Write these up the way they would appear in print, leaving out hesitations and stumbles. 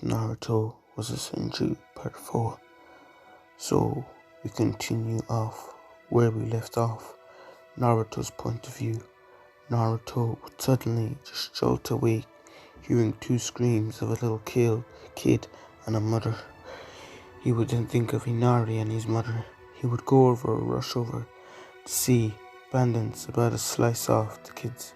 Naruto was a Senju Part 4. So we continue off where we left off. Naruto's point of view. Naruto would suddenly just jolt awake, hearing two screams of a little kid and a mother. He would then think of Inari and his mother. He would go over or rush over to see bandits about to slice off the kids.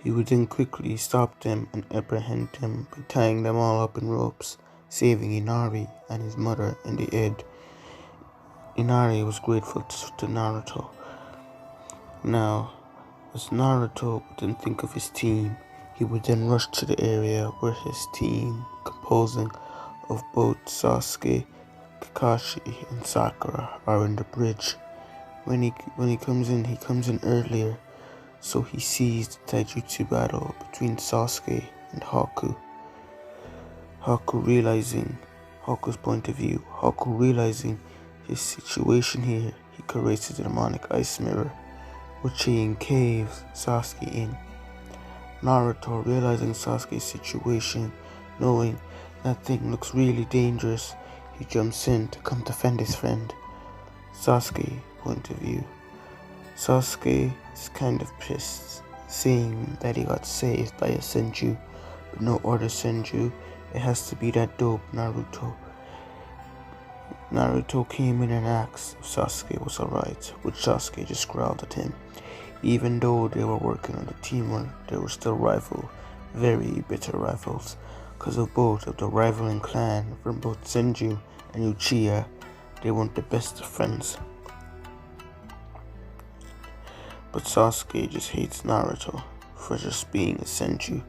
He would then quickly stop them and apprehend them by tying them all up in ropes, saving Inari and his mother in the end. Inari was grateful to Naruto. Now, as Naruto would then think of his team, he would then rush to the area where his team, composing of both Sasuke, Kakashi and Sakura, are in the bridge. When he comes in earlier, so he sees the taijutsu battle between Sasuke and Haku. Haku's point of view, Haku realizing his situation here, he creates a demonic ice mirror, which he encaves Sasuke in. Naruto, realizing Sasuke's situation, knowing that thing looks really dangerous, he jumps in to come defend his friend. Sasuke point of view. Sasuke is kind of pissed, seeing that he got saved by a Senju, but no other Senju. It has to be that dope Naruto. Naruto came in and asked if Sasuke was alright, which Sasuke just growled at him. Even though they were working on the teamwork, they were still very bitter rivals, because of both of the rivaling clan from both Senju and Uchiha. They weren't the best of friends. But Sasuke just hates Naruto for just being a Senju.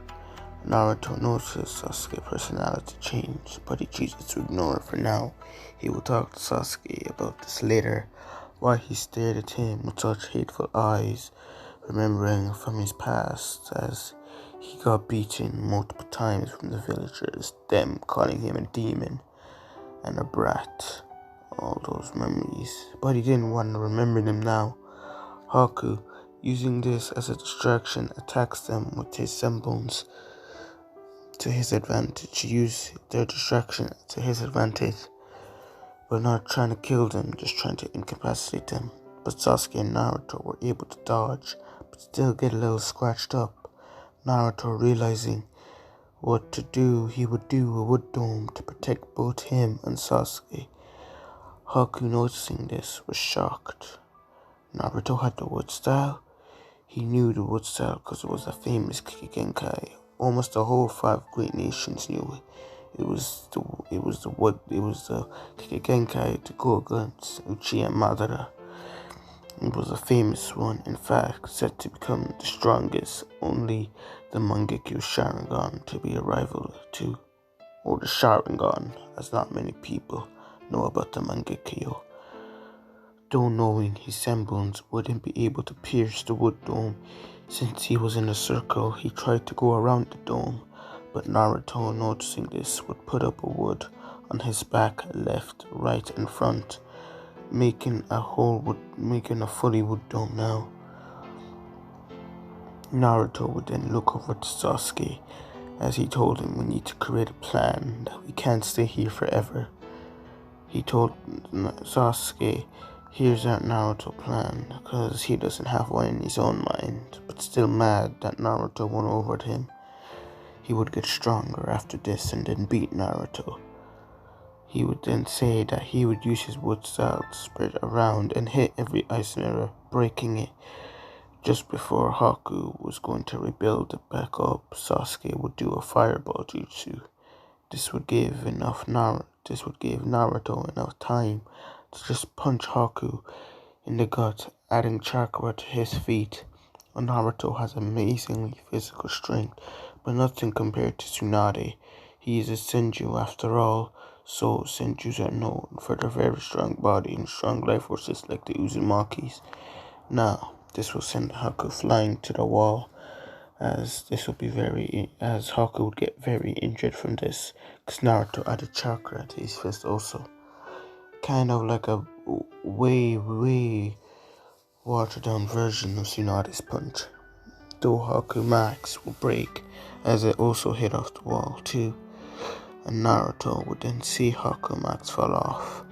Naruto notices Sasuke's personality change, but he chooses to ignore it for now. He will talk to Sasuke about this later, why he stared at him with such hateful eyes, remembering from his past as he got beaten multiple times from the villagers, them calling him a demon and a brat. All those memories, but he didn't want to remember them now. Haku, using this as a distraction, attacks them with his semblance to his advantage. Use their distraction to his advantage, but not trying to kill them, just trying to incapacitate them. But Sasuke and Naruto were able to dodge, but still get a little scratched up. Naruto, realizing what to do, he would do a wood dome to protect both him and Sasuke. Haku, noticing this, was shocked. Naruto had the wood style. He knew the wood style because it was a famous Kikigenkai. Almost the whole 5 great nations knew it. It was the Kikigenkai to go against Uchiha Madara. It was a famous one, in fact, said to become the strongest, only the Mangekyo Sharingan to be a rival to, or the Sharingan, as not many people know about the Mangekyo. Though knowing his semblance wouldn't be able to pierce the wood dome, since he was in a circle, he tried to go around the dome, but Naruto, noticing this, would put up a wood on his back, left, right, and front, making a fully wood dome now. Naruto would then look over to Sasuke, as he told him, we need to create a plan, that we can't stay here forever. He told Sasuke, here's our Naruto plan, because he doesn't have one in his own mind, but still mad that Naruto won over him. He would get stronger after this and then beat Naruto. He would then say that he would use his wood style to spread around and hit every ice mirror, breaking it. Just before Haku was going to rebuild it back up, Sasuke would do a fireball jutsu. This would give Naruto enough time to just punch Haku in the gut, adding chakra to his feet. Naruto has amazingly physical strength, but nothing compared to Tsunade. He is a Senju after all, so Senjus are known for their very strong body and strong life forces like the Uzumakis. Now, this will send Haku flying to the wall, as Haku would get very injured from this, because Naruto added chakra to his fist also. Kind of like a way watered down version of Tsunade's punch. Though Haku Max will break, as it also hit off the wall too. and Naruto would then see Haku max fall off.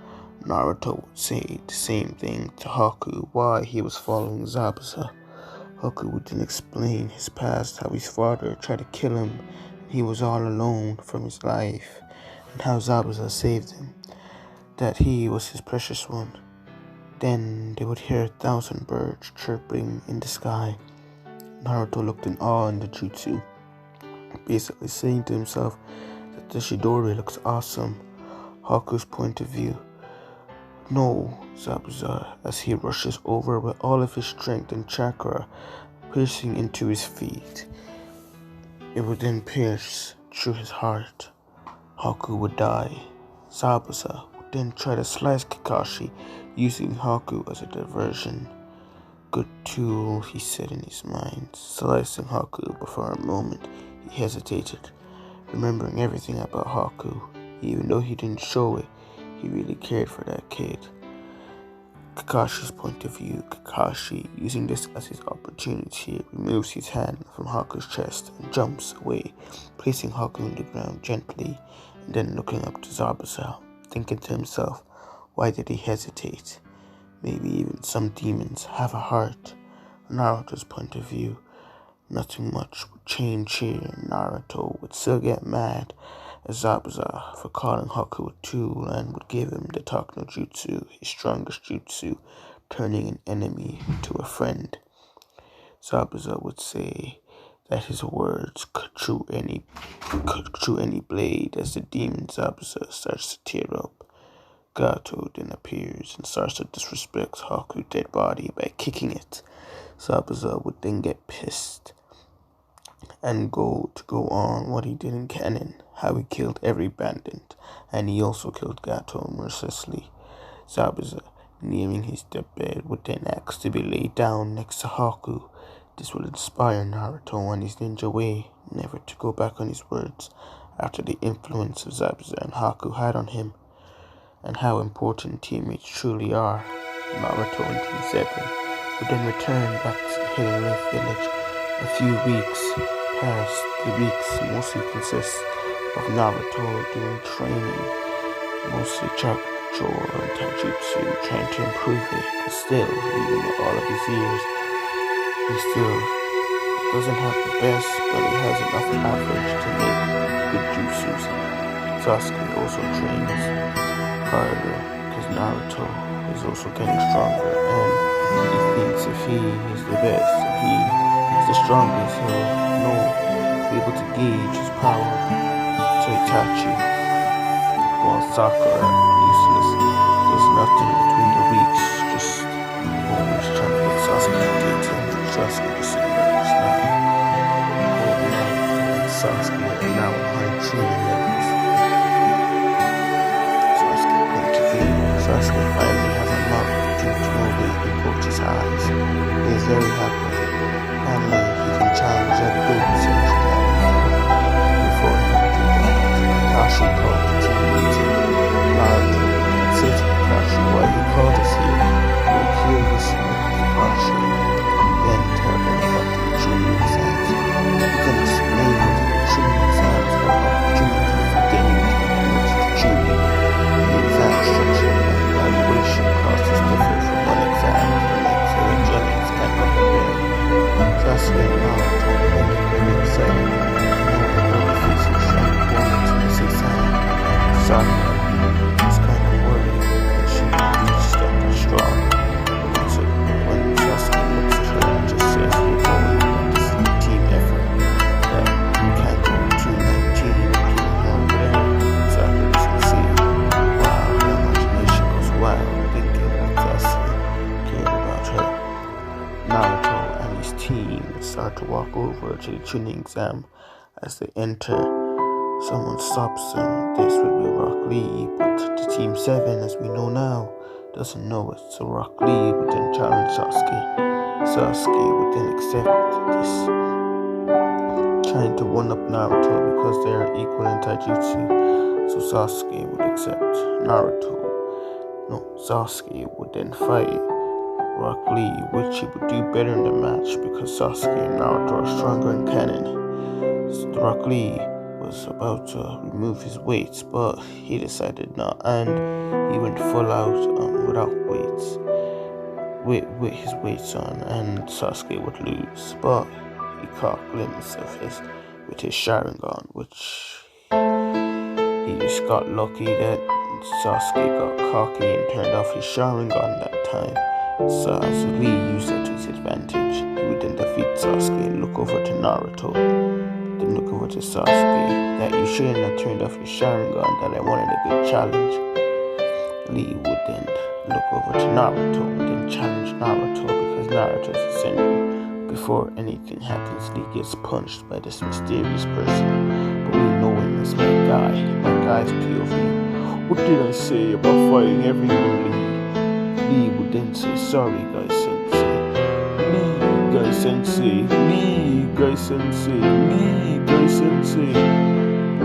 Naruto would say the same thing to Haku why he was following Zabuza. Haku would then explain his past, how his father tried to kill him and he was all alone from his life, and how Zabuza saved him, that he was his precious one. Then they would hear 1,000 birds chirping in the sky. Naruto looked in awe in the jutsu, basically saying to himself that the Chidori looks awesome. Haku's point of view. No, Zabuza, as he rushes over with all of his strength and chakra piercing into his feet. It would then pierce through his heart. Haku would die. Zabuza would then try to slice Kakashi, using Haku as a diversion. Good tool, he said in his mind, slicing Haku, but for a moment he hesitated, remembering everything about Haku. Even though he didn't show it, he really cared for that kid. Kakashi's point of view. Kakashi, using this as his opportunity, removes his hand from Haku's chest and jumps away, placing Haku on the ground gently, and then looking up to Zabuza, thinking to himself, why did he hesitate? Maybe even some demons have a heart. Naruto's point of view. Nothing much would change here. Naruto would still get mad at Zabuza for calling Haku a tool and would give him the Talk no Jutsu, his strongest jutsu, turning an enemy into a friend. Zabuza would say that his words could chew any blade as the demon Zabuza starts to tear up. Gato then appears and starts to disrespect Haku's dead body by kicking it. Zabuza would then get pissed and go on what he did in canon, how he killed every bandit, and he also killed Gato mercilessly. Zabuza, nearing his deathbed, would then ask to be laid down next to Haku. This will inspire Naruto on his ninja way, never to go back on his words after the influence of Zabuza and Haku had on him, and how important teammates truly are. Naruto and Team 7 would then return back to the Hidden Leaf Village. A few weeks passed. The weeks mostly consist of Naruto doing training, mostly Chakra and Taijutsu, trying to improve it, but still, even with all of his years, he still doesn't have the best, but he has enough average to make good jutsus. Sasuke also trains harder because Naruto is also getting stronger, and he thinks if he is the best, if he is the strongest, he'll be able to gauge his power to Itachi. While Sakura, useless, there's nothing between the weeks, just always trying to get Sasuke to gauge him. Sasuke just ignores nothing. Naruto and Sasuke are now on high training levels. Sasuke finally has a mark due to a way he approaches eyes. He is very happy. Finally, he can challenge that good Senju before he can do that. Kakashi called the team meeting. Naruto can say to Kakashi why he called us here. We're curious with Kakashi. Then tell them about the Chunin exams. He can explain what the Chunin exams are, an opportunity for getting to promote to Chunin. The exam structure and evaluation process differ from one exam to the next, so the Jennings can compare. Sasuke and Naruto make it very exciting to know that they'll be facing strong opponents in this exam. Sakura is kind of worried because she knows that they're strong. So when Sasuke looks at her and just says, "You're going, but this is a team effort, that you can't go 2-19 and getting over there," Sakura doesn't see. Wow, her imagination goes wild, thinking that Sasuke cared about her. Naruto and his team start to walk over to the Chunin exam. As they enter, someone stops them. This would be Rock Lee, but the Team 7, as we know now, doesn't know it. So Rock Lee would then challenge Sasuke. Sasuke would then accept this, trying to one-up Naruto because they are equal in taijutsu. So Sasuke would accept Sasuke would then fight Rock Lee, which he would do better in the match because Sasuke and Naruto are stronger in canon. Rock Lee was was about to remove his weights, but he decided not, and he went full out without weights, with his weights on, and Sasuke would lose. But he caught a glimpse of with his Sharingan, which he just got lucky that Sasuke got cocky and turned off his Sharingan that time. So as Lee used that to his advantage, he would then defeat Sasuke and look over to Naruto. Then look over to Sasuke, that you shouldn't have turned off your Sharingan, that I wanted a good challenge. Lee would then look over to Naruto and then challenge Naruto, because Naruto is a Senju. Before anything happens, Lee gets punched by this mysterious person, but we know him as my guy's POV. What did I say about fighting everyone, Lee? Lee would then say, sorry, guy sensei. Lee, guy sensei. Lee, guy sensei. Lee, guy sensei.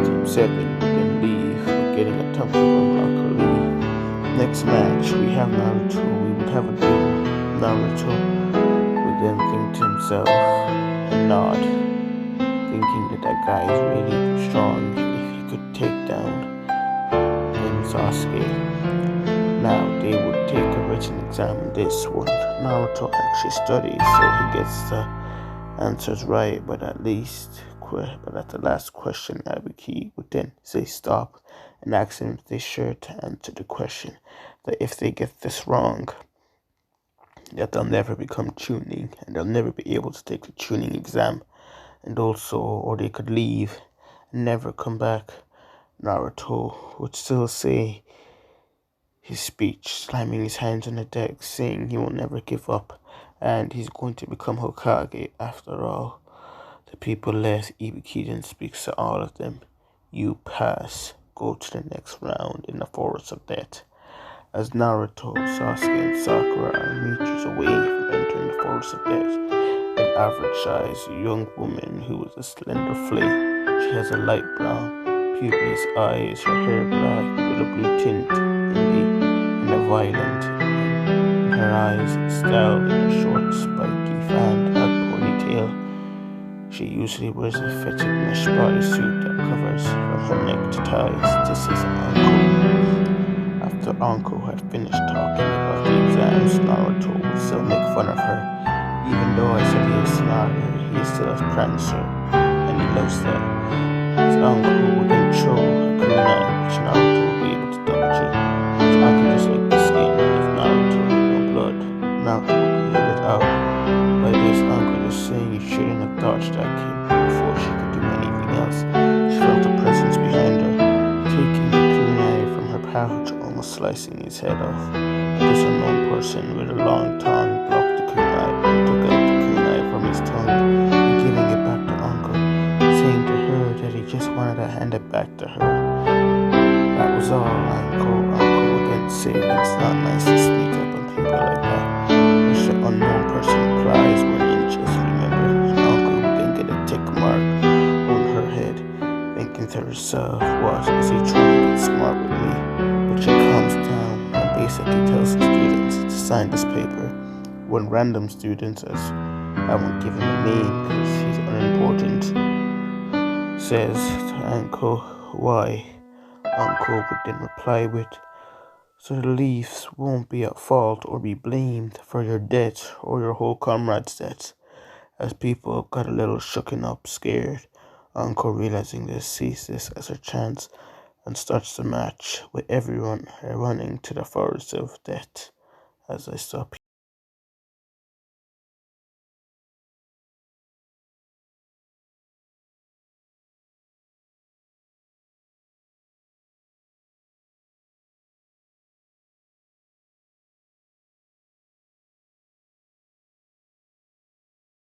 Team 7 would then leave, but getting a thumbs up from Uncle Lee. Next match, we have Naruto. We would have a duel. Naruto would then think to himself and nod, thinking that guy is really strong if he could take down Sasuke. Now they would take a written exam in this one. Naruto actually studies, so he gets the answers right, but at the last question, Abiki would then say stop and ask them if they sure to answer the question. That if they get this wrong, that they'll never become tuning and they'll never be able to take the tuning exam, and also, or they could leave and never come back. Naruto would still say his speech, slamming his hands on the deck, saying he will never give up and he's going to become Hokage after all. The people left. Ibiki then speaks to all of them. You pass. Go to the next round in the Forest of Death. As Naruto, Sasuke, and Sakura are meters away from entering the Forest of Death, an average-sized young woman who is a slender flake. She has a light brown, pupilless eyes, her hair black with a blue tint and a violet in her eyes, styled in a short, spiky, fan-hug ponytail. She usually wears a fitted mesh bodysuit that covers from her neck to thighs. This is Anko. After Anko had finished talking about the exams, Naruto would still make fun of her. Even though I said he was smarter, he is still a prancer, and he loves that. His uncle would then throw a kunai, which Naruto would be able to dodge it. Which Anko just like the skin if Naruto had no blood. Naruto would be headed out. By this, Uncle just saying you shouldn't have dodged that kid before she could do anything else. She felt a presence behind her, taking the kunai from her pouch, almost slicing his head off. But this unknown person with a long tongue blocked the kunai and took out the kunai from his tongue and giving it back to Uncle, saying to her that he just wanted to hand it back to her. That was all, Uncle would then say that it's not nice to sneak up on people like that. Which the unknown person replies 1 inch, remember, and Uncle would then get a tick mark on her head, thinking to herself, what, is he trying to get smart with me? But she calms down and basically tells the students to sign this paper. One random student, as I won't give him a name because he's unimportant, says to Uncle, why? Uncle would then reply with, so the Leafs won't be at fault or be blamed for your death or your whole comrade's death. As people got a little shooken up, scared, Uncle, realizing this, sees this as a chance and starts the match with everyone running to the Forest of Death. As I stop